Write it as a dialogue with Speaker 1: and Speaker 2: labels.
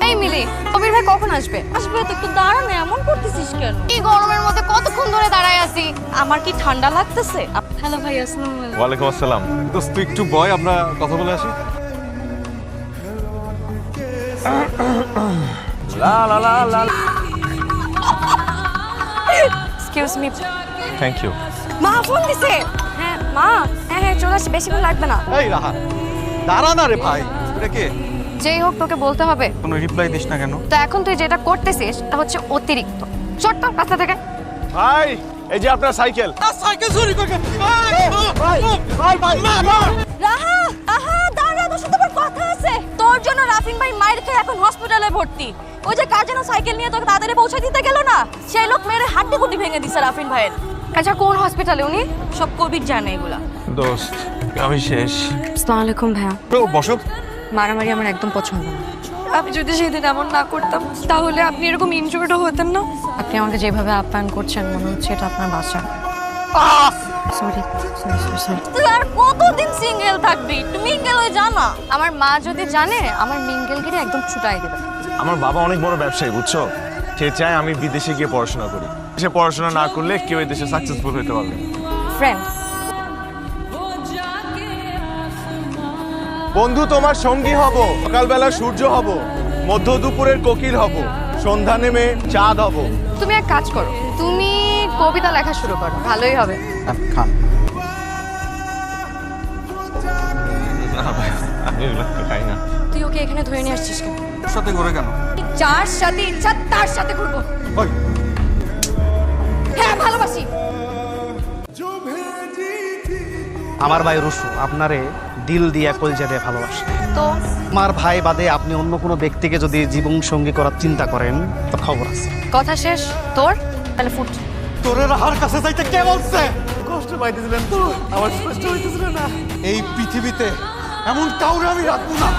Speaker 1: এই মিলি, কবির ভাই কখন আসবে?
Speaker 2: আসবে তো, একটু দাঁড়া না, এমন করতেছিস কেন?
Speaker 1: এই গরমের মধ্যে কতক্ষণ ধরে দাঁড়ায় আছি।
Speaker 2: আমার কি ঠান্ডা লাগতেছে? হ্যালো ভাই, আসসালামু আলাইকুম।
Speaker 3: ওয়ালাইকুম আসসালাম। দোস্ত তুই একটু বয়, আমরা কথা বলে আসি। লা লা লা লা।
Speaker 1: Excuse me.
Speaker 3: Thank you.
Speaker 1: মা ফোন দিছে। হ্যাঁ মা, হ্যাঁ চলে আসছি, বেশিক্ষণ লাগবে না।
Speaker 3: এই রাহা, দাঁড়া না রে ভাই। এটা কে?
Speaker 1: যেই হোক তোকে বলতে হবে।
Speaker 3: কোনো রিপ্লাই দিস না কেন?
Speaker 1: তো এখন তুই যেটা করতেছিস তা হচ্ছে অতিরিক্ত। ছোট্ট রাস্তা থেকে।
Speaker 3: ভাই, এই যে আপনার সাইকেল। সাইকেল চুরি করে। ভাই ভাই ভাই
Speaker 2: রাহা, আহা দাঁড়া, তোর সাথে আমার কথা আছে। তোর জন্য রাফিন ভাই মায়ের খেয়ে এখন হসপিটালে ভর্তি। ওই যে কার যেন সাইকেল নিয়ে তোকে তাড়াতাড়ি পৌঁছে দিতে গেল না, সেই লোক মেরে হাড্ডি গুটি ভেঙে দিছে রাফিন ভাইয়ের।
Speaker 1: আচ্ছা কোন হসপিটালে উনি?
Speaker 2: সব কোভিড জানে এগুলা।
Speaker 3: দোস্ত আমি শেষ।
Speaker 1: আসসালামু আলাইকুম ভাইয়া।
Speaker 3: বসো।
Speaker 1: মারামারি আমার একদম পছন্দ না। আমি যদি সেদিন এমন না করতাম তাহলে আপনি এরকম ইনজুর্ডও হতেন না। আপনি আমাকে যেভাবে আপ্যায়ন করছেন মনে হচ্ছে এটা আপনার বাসা। Sorry sorry sorry.
Speaker 2: তুই আর কতদিন সিঙ্গেল থাকবি? তুই মিঙ্গেল হয়ে যা না।
Speaker 1: আমার মা যদি জানে আমার মিঙ্গেলগিরি একদম ছুটাই দেবে।
Speaker 3: আমার বাবা অনেক বড় ব্যবসায়ী, বুঝছো? সে চায় আমি বিদেশে গিয়ে পড়াশোনা করি। সে পড়াশোনা না করলে কেউ এই দেশে সাকসেসফুল হতে পারবে না।
Speaker 1: ফ্রেন্ড।
Speaker 3: বন্ধু তোমার সঙ্গী হব, সকালবেলা সূর্য হব, মধ্য দুপুরের কোকিল হব, সন্ধ্যা নেমে চাঁদ হব।
Speaker 1: তুমি এক কাজ করো, তুমি কবিতা লেখা শুরু করো, ভালোই হবে।
Speaker 3: খান। আমি খাই না।
Speaker 1: তুই ওকে এখানে ধরে নিয়ে আসছিস কেন?
Speaker 3: সাথে করে কেন?
Speaker 1: যার সাথে ইচ্ছা তার সাথে ঘুরবো। হ্যাঁ ভালোবাসি।
Speaker 4: আমার ভাই রুশু আপনারে দিল দিয়া কলজা দিয়ে ভালোবাসে।
Speaker 1: তো
Speaker 4: আমার ভাই বাদে আপনি অন্য কোনো ব্যক্তিকে যদি জীবন সঙ্গী করার চিন্তা করেন তো খবর আছে।
Speaker 1: কথা শেষ তোর? তাহলে ফুট।
Speaker 4: তোরে রাহার কাছে যাইতে কে বলছে? কষ্ট পাইতেছিলেন তো? আমার কষ্ট হইতেছিল না। এই পৃথিবীতে এমন কাউরে আমি রাখবো না।